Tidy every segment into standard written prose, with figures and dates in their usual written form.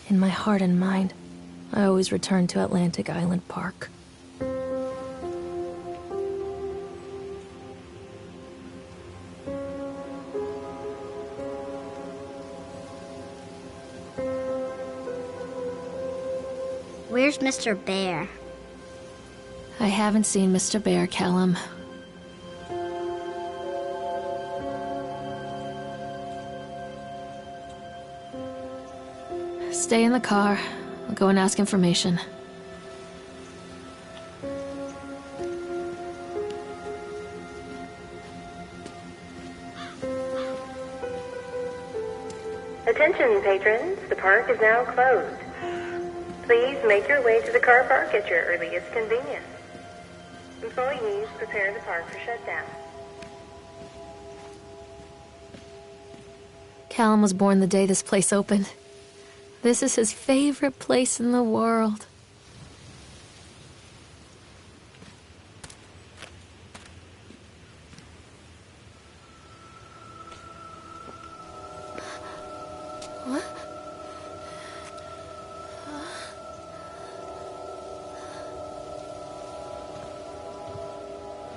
In my heart and mind, I always return to Atlantic Island Park. Where's Mr. Bear? I haven't seen Mr. Bear, Callum. Stay in the car. I'll go and ask information. Attention, patrons. The park is now closed. Please make your way to the car park at your earliest convenience. Employees, prepare the park for shutdown. Callum was born the day this place opened. This is his favorite place in the world. What?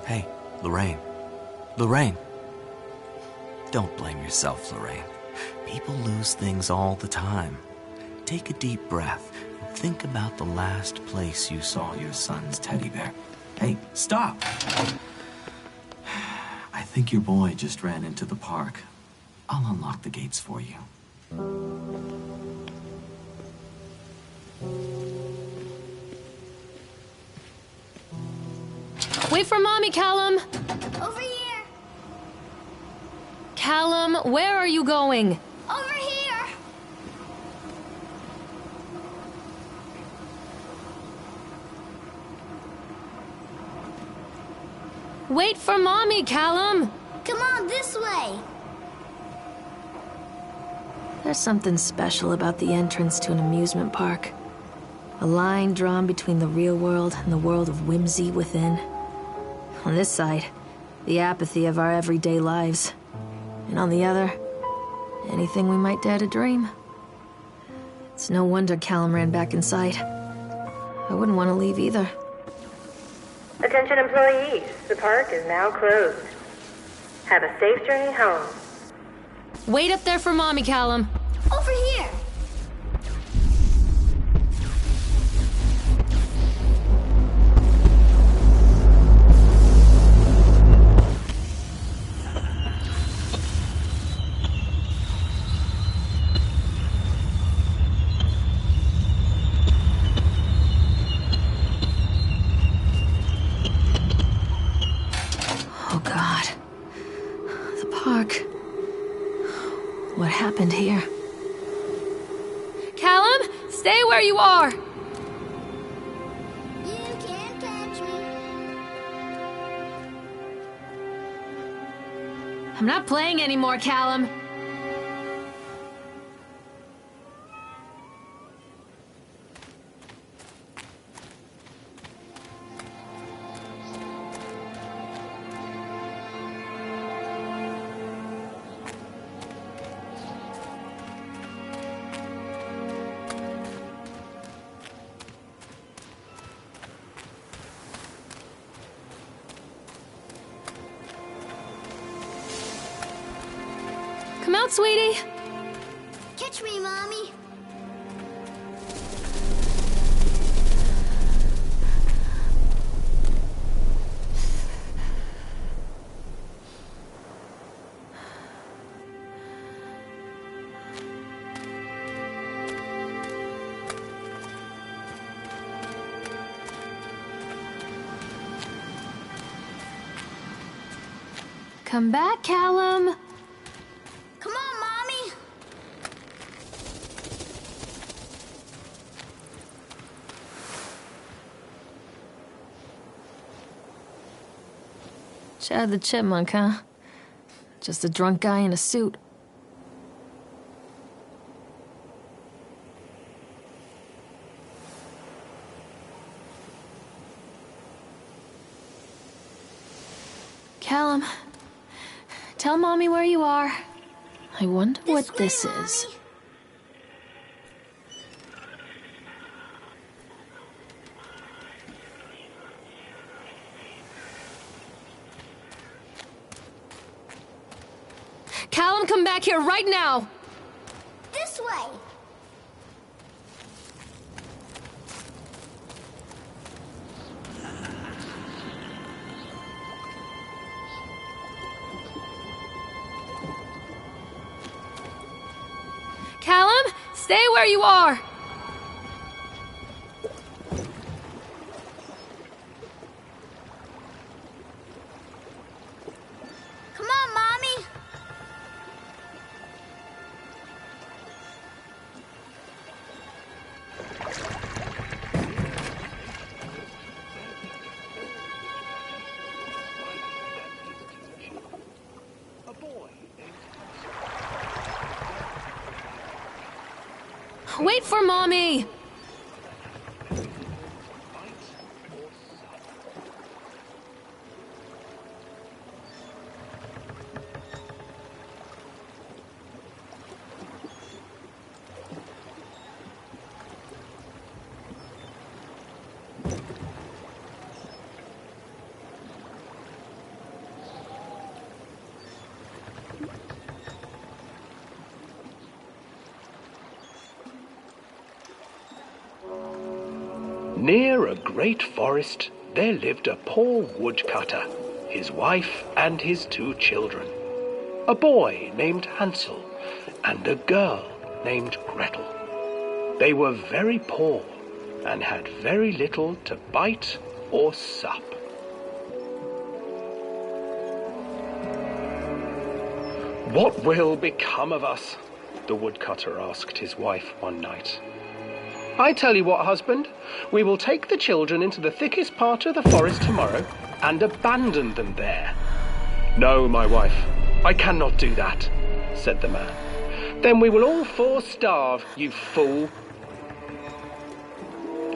Hey, Lorraine. Lorraine. Don't blame yourself, Lorraine. People lose things all the time. Take a deep breath and think about the last place you saw your son's teddy bear. Hey, stop! I think your boy just ran into the park. I'll unlock the gates for you. Wait for Mommy, Callum! Over here! Callum, where are you going? Over here! Wait for Mommy, Callum! Come on, this way! There's something special about the entrance to an amusement park. A line drawn between the real world and the world of whimsy within. On this side, the apathy of our everyday lives. And on the other, anything we might dare to dream. It's no wonder Callum ran back inside. I wouldn't want to leave either. Attention, employees. The park is now closed. Have a safe journey home. Wait up there for Mommy, Callum. Over here! Oh, God. The park. What happened here? Callum, stay where you are! You can't catch me. I'm not playing anymore, Callum. Come out, sweetie. Catch me, Mommy. Come back, Callum. Come on, Mommy. Chad the Chipmunk, huh? Just a drunk guy in a suit. Callum, tell Mommy where you are. I wonder what this is. Callum, come back here right now! This way. Callum, stay where you are! Come on, Mommy. Wait for Mommy! Near a great forest, there lived a poor woodcutter, his wife and his 2 children, a boy named Hansel and a girl named Gretel. They were very poor and had very little to bite or sup. "What will become of us?" the woodcutter asked his wife one night. "I tell you what, husband, we will take the children into the thickest part of the forest tomorrow and abandon them there." "No, my wife, I cannot do that," said the man. "Then we will all 4 starve, you fool."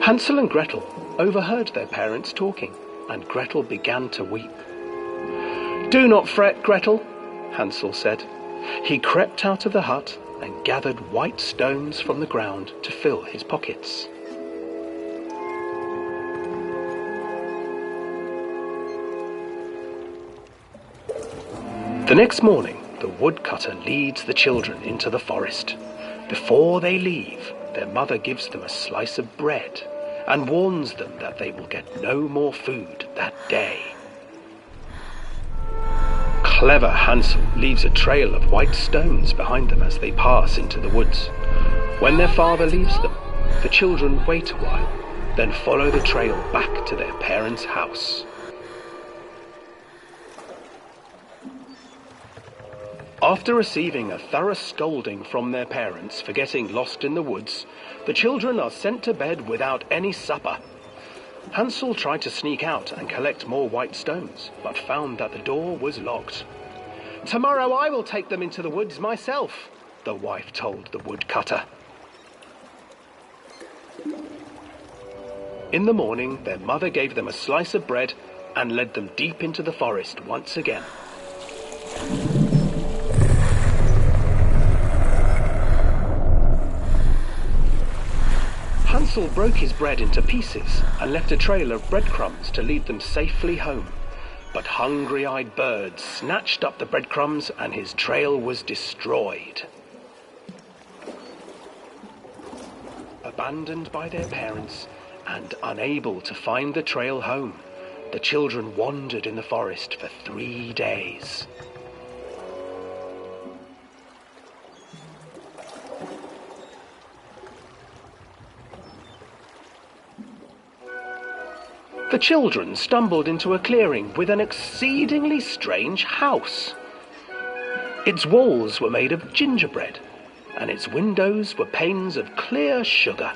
Hansel and Gretel overheard their parents talking, and Gretel began to weep. "Do not fret, Gretel," Hansel said. He crept out of the hut and gathered white stones from the ground to fill his pockets. The next morning, the woodcutter leads the children into the forest. Before they leave, their mother gives them a slice of bread and warns them that they will get no more food that day. Clever Hansel leaves a trail of white stones behind them as they pass into the woods. When their father leaves them, the children wait a while, then follow the trail back to their parents' house. After receiving a thorough scolding from their parents for getting lost in the woods, the children are sent to bed without any supper. Hansel tried to sneak out and collect more white stones, but found that the door was locked. "Tomorrow I will take them into the woods myself," the wife told the woodcutter. In the morning, their mother gave them a slice of bread and led them deep into the forest once again. Hansel broke his bread into pieces and left a trail of breadcrumbs to lead them safely home. But hungry-eyed birds snatched up the breadcrumbs and his trail was destroyed. Abandoned by their parents and unable to find the trail home, the children wandered in the forest for 3 days. The children stumbled into a clearing with an exceedingly strange house. Its walls were made of gingerbread, and its windows were panes of clear sugar.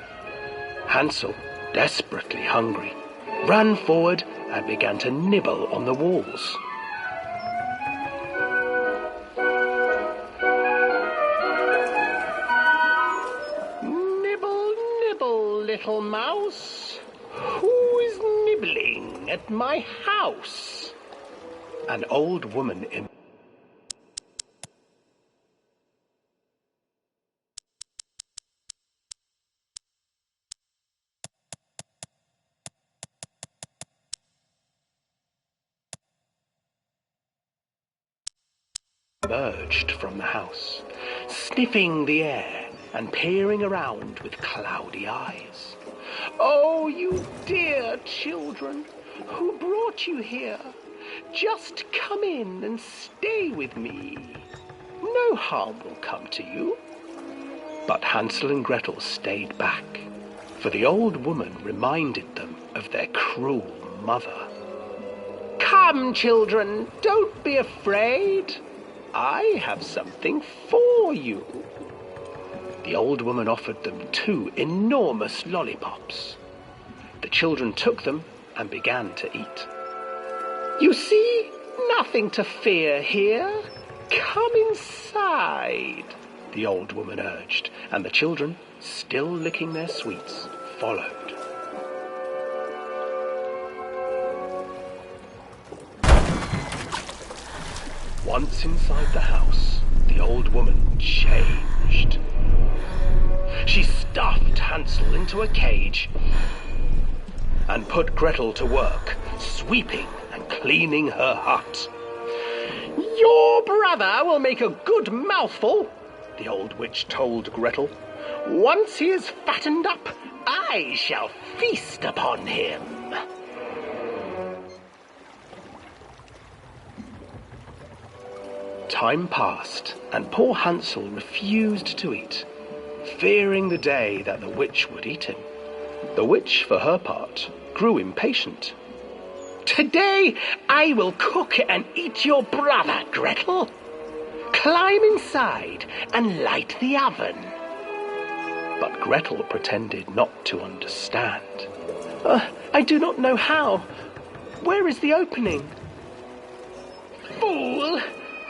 Hansel, desperately hungry, ran forward and began to nibble on the walls. "Nibble, nibble, little mouse. Who is nibbling at my house?" An old woman in emerged from the house, sniffing the air and peering around with cloudy eyes. "Oh, you dear children, who brought you here? Just come in and stay with me. No harm will come to you." But Hansel and Gretel stayed back, for the old woman reminded them of their cruel mother. "Come, children, don't be afraid. I have something for you." The old woman offered them 2 enormous lollipops. The children took them and began to eat. "You see, nothing to fear here. Come inside," the old woman urged, and the children, still licking their sweets, followed. Once inside the house, the old woman changed. She stuffed Hansel into a cage and put Gretel to work, sweeping and cleaning her hut. "Your brother will make a good mouthful," the old witch told Gretel. "Once he is fattened up, I shall feast upon him." Time passed, and poor Hansel refused to eat, fearing the day that the witch would eat him. The witch, for her part, grew impatient. "Today I will cook and eat your brother, Gretel. Climb inside and light the oven." But Gretel pretended not to understand. I do not know how. Where is the opening?" "Fool,"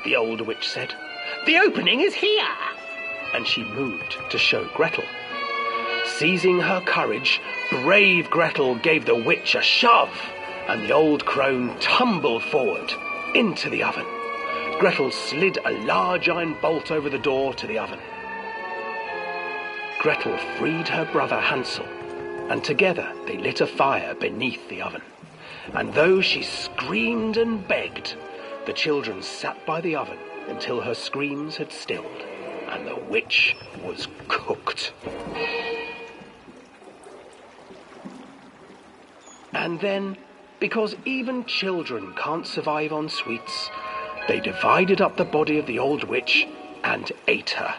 the old witch said. "The opening is here." And she moved to show Gretel. Seizing her courage, brave Gretel gave the witch a shove, and the old crone tumbled forward into the oven. Gretel slid a large iron bolt over the door to the oven. Gretel freed her brother Hansel, and together they lit a fire beneath the oven. And though she screamed and begged, the children sat by the oven until her screams had stilled, and the witch was cooked. And then, because even children can't survive on sweets, they divided up the body of the old witch and ate her.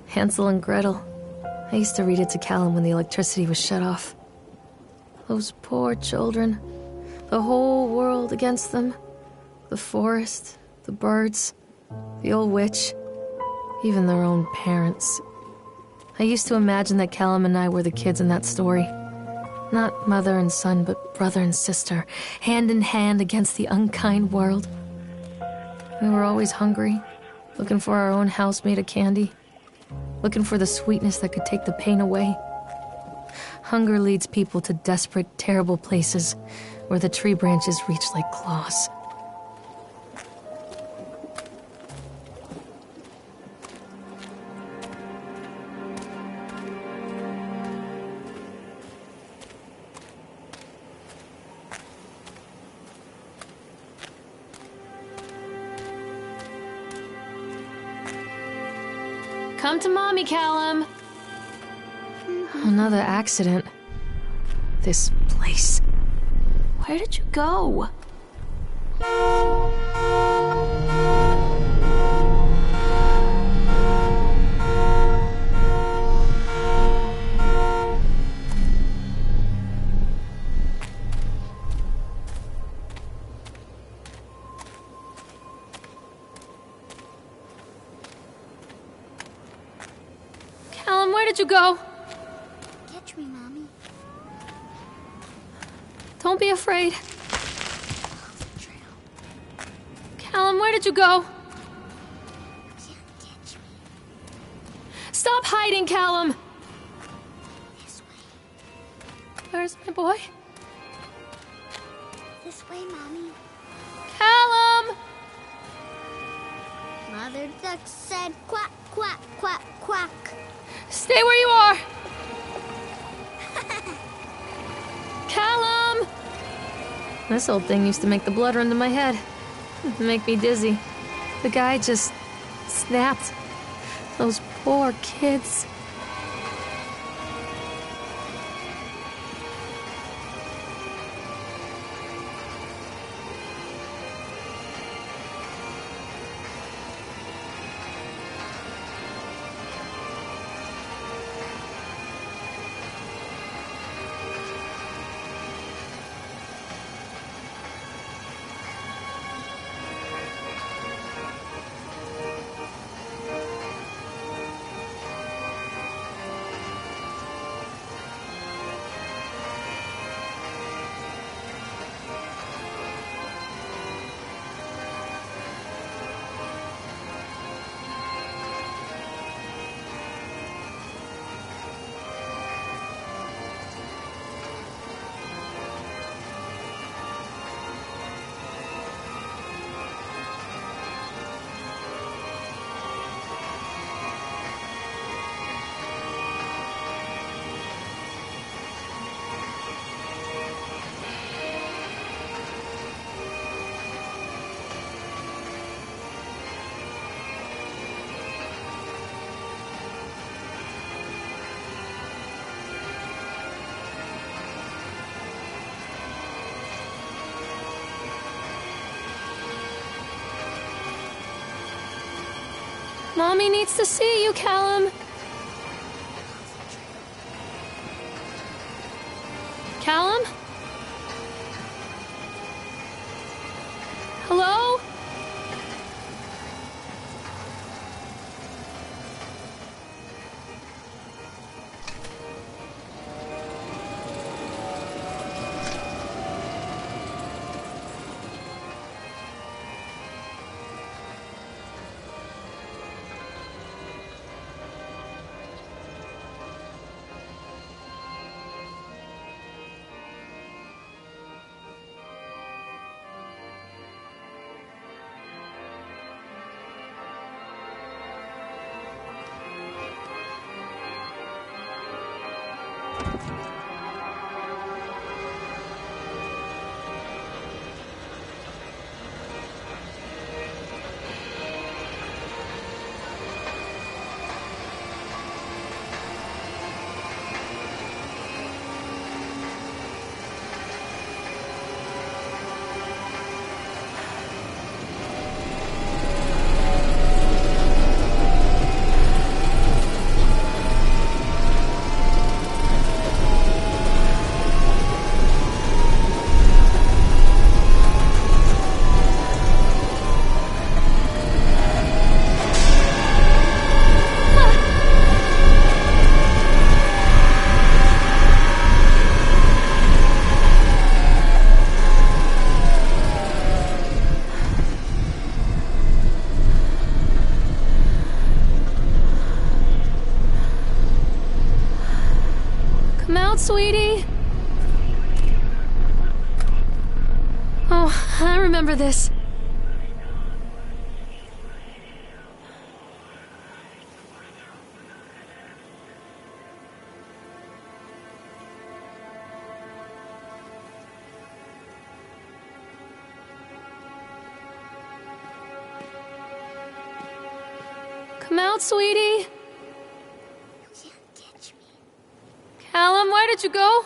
Hansel and Gretel. I used to read it to Callum when the electricity was shut off. Those poor children. The whole world against them. The forest, the birds, the old witch, even their own parents. I used to imagine that Callum and I were the kids in that story. Not mother and son, but brother and sister, hand in hand against the unkind world. We were always hungry, looking for our own house made of candy. Looking for the sweetness that could take the pain away. Hunger leads people to desperate, terrible places where the tree branches reach like claws. Come to Mommy, Callum. Another accident. This place. Where did you go? did you go? Catch me, Mommy. Don't be afraid. Callum, where did you go? Can't catch me. Stop hiding, Callum! This way. Where's my boy? This way, Mommy. Callum! Mother Duck said quack, quack, quack, quack. Stay where you are! Callum! This old thing used to make the blood run to my head. Make me dizzy. The guy just snapped. Those poor kids. Mommy needs to see you, Callum. Callum? Hello? Come out, sweetie. Oh, I remember this. Come out, sweetie. Can't catch me. Callum, where did you go?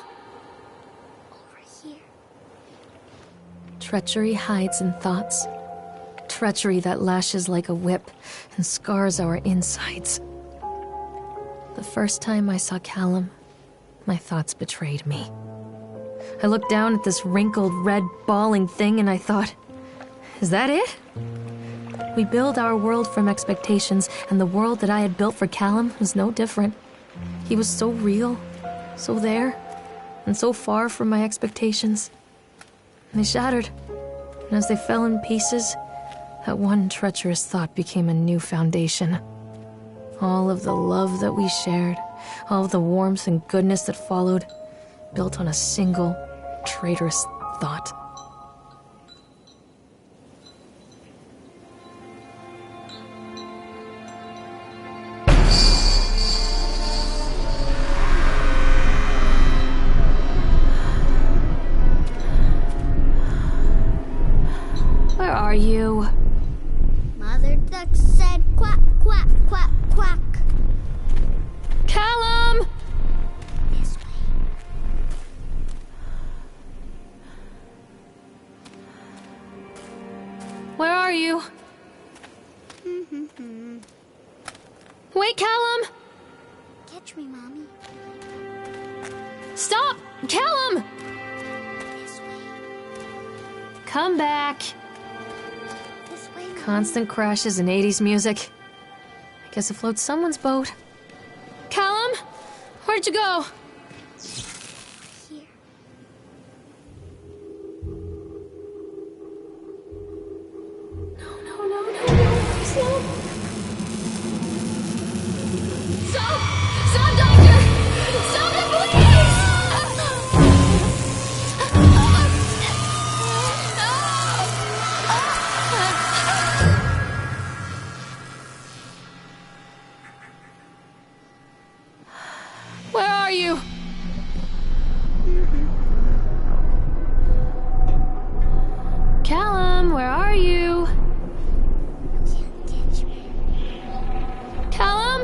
Over here. Treachery hides in thoughts. Treachery that lashes like a whip and scars our insides. The first time I saw Callum, my thoughts betrayed me. I looked down at this wrinkled, red, bawling thing and I thought, is that it? We build our world from expectations, and the world that I had built for Callum was no different. He was so real, so there, and so far from my expectations. They shattered, and as they fell in pieces, that one treacherous thought became a new foundation. All of the love that we shared, all of the warmth and goodness that followed, built on a single, traitorous thought. Where are you? Mother Duck said quack, quack, quack, quack. Callum! This way. Where are you? Wait, Callum! Catch me, Mommy. Stop! Callum! This way. Come back. This way, Mommy. Constant crashes and 80s music. I guess it floats someone's boat. Callum? Where'd you go? Here. No. Please, no. Stop! Stop, Doctor! Stop it, please! Where are you? Callum, where are you? Can't catch me. Callum?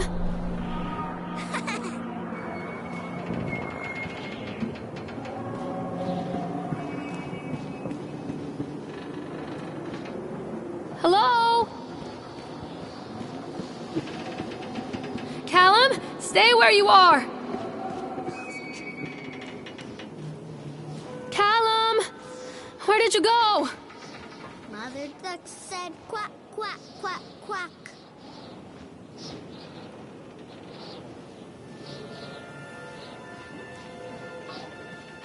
Hello? Callum, stay where you are. Callum, where did you go? Mother Duck said quack, quack, quack, quack.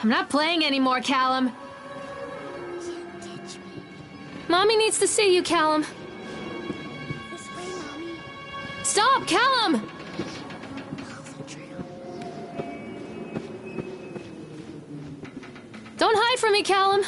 I'm not playing anymore, Callum. Can't catch me. Mommy needs to see you, Callum. This way, Mommy. Stop, Callum! Follow the trail. Don't hide from me, Callum.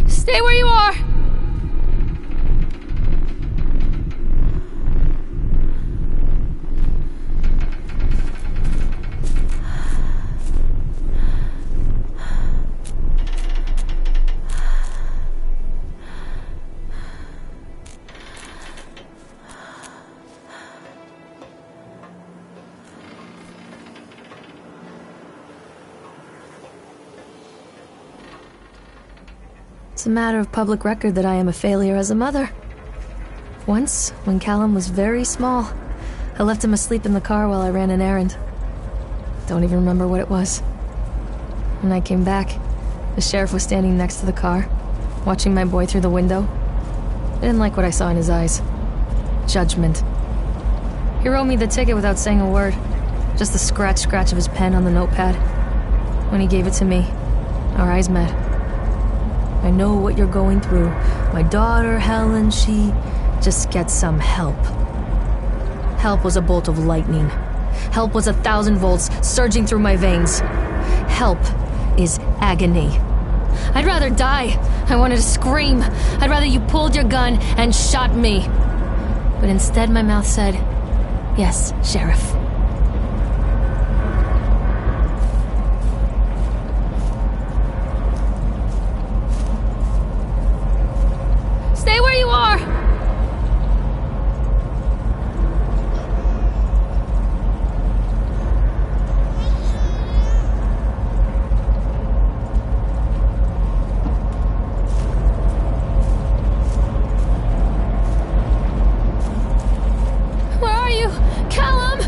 Stay where you are! It's a matter of public record that I am a failure as a mother. Once, when Callum was very small, I left him asleep in the car while I ran an errand. Don't even remember what it was. When I came back, the sheriff was standing next to the car, watching my boy through the window. I didn't like what I saw in his eyes. Judgment. He wrote me the ticket without saying a word, just the scratch of his pen on the notepad. When he gave it to me, our eyes met. I know what you're going through. My daughter, Helen, she just gets some help. Help was a bolt of lightning. Help was 1,000 volts surging through my veins. Help is agony. I'd rather die. I wanted to scream. I'd rather you pulled your gun and shot me. But instead my mouth said, Yes, Sheriff. Stay where you are! Where are you? Callum!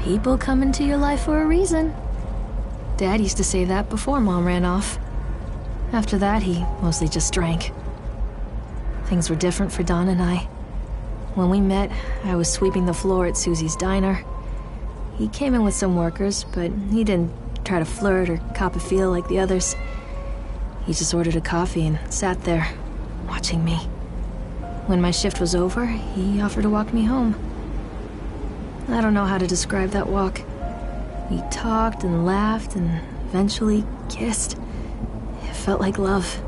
People come into your life for a reason. Dad used to say that before Mom ran off. After that, he mostly just drank. Things were different for Don and I. When we met, I was sweeping the floor at Susie's diner. He came in with some workers, but he didn't try to flirt or cop a feel like the others. He just ordered a coffee and sat there, watching me. When my shift was over, he offered to walk me home. I don't know how to describe that walk. We talked and laughed and eventually kissed. It felt like love.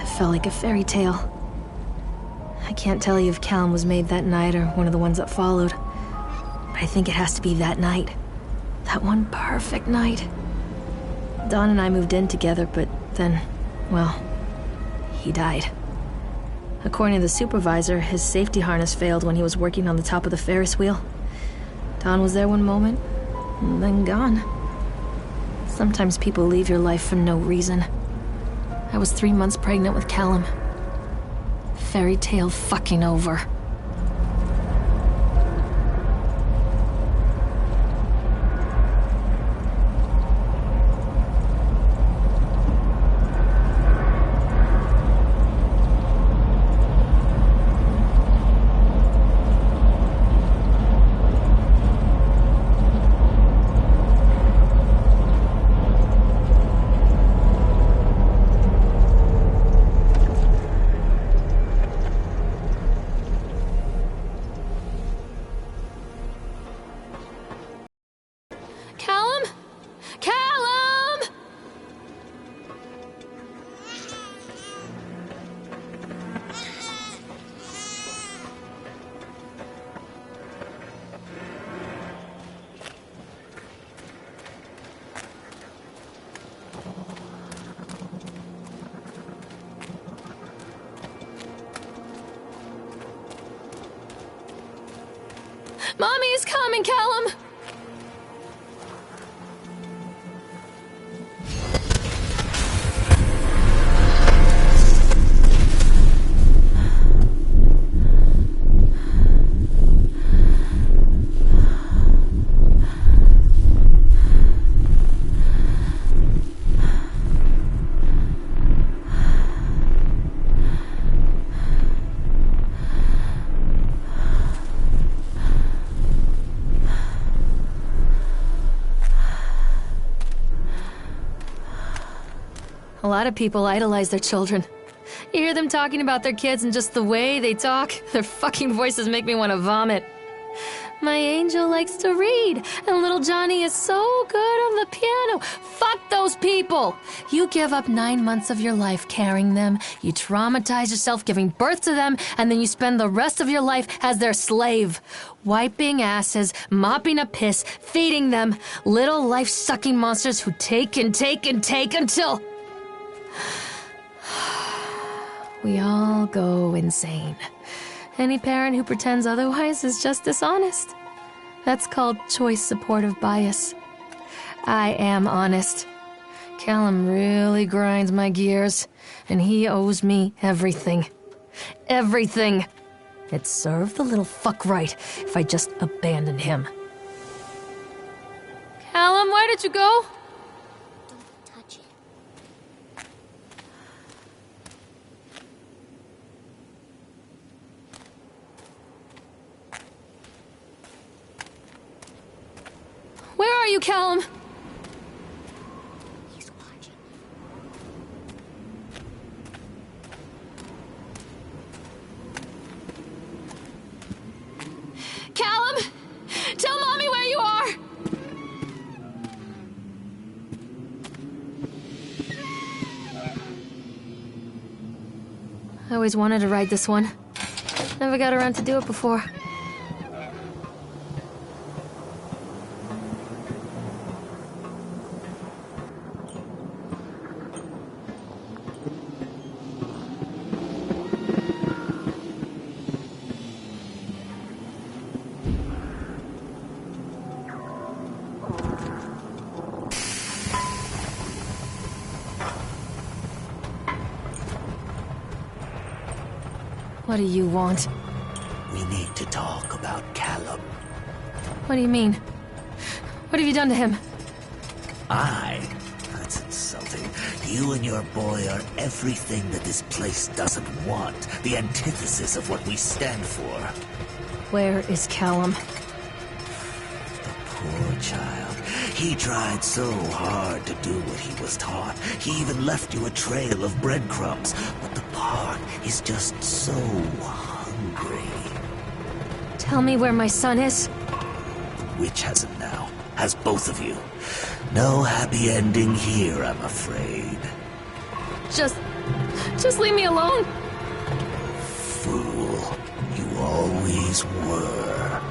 It felt like a fairy tale. I can't tell you if Callum was made that night or one of the ones that followed, but I think it has to be that night. That one perfect night. Don and I moved in together, but then, well, he died. According to the supervisor, his safety harness failed when he was working on the top of the Ferris wheel. Don was there one moment, and then gone. Sometimes people leave your life for no reason. I was 3 months pregnant with Callum. Fairy tale fucking over. Callum? Callum! Mommy's coming, Callum! A lot of people idolize their children. You hear them talking about their kids and just the way they talk, their fucking voices make me want to vomit. My angel likes to read, and little Johnny is so good on the piano. Fuck those people! You give up 9 months of your life carrying them, you traumatize yourself giving birth to them, and then you spend the rest of your life as their slave. Wiping asses, mopping a piss, feeding them. Little life-sucking monsters who take and take and take until... we all go insane. Any parent who pretends otherwise is just dishonest. That's called choice supportive bias. I am honest. Callum really grinds my gears, and he owes me everything. Everything. It'd serve the little fuck right if I just abandoned him. Callum, where did you go? Don't touch it. Where are you, Callum? He's watching. Callum! Tell Mommy where you are! I always wanted to ride this one. Never got around to do it before. What do you want? We need to talk about Callum. What do you mean? What have you done to him? That's insulting. You and your boy are everything that this place doesn't want. The antithesis of what we stand for. Where is Callum? The poor child. He tried so hard to do what he was taught. He even left you a trail of breadcrumbs. But the park is just so hungry. Tell me where my son is. The witch has him now. Has both of you. No happy ending here, I'm afraid. Just leave me alone. Fool. You always were.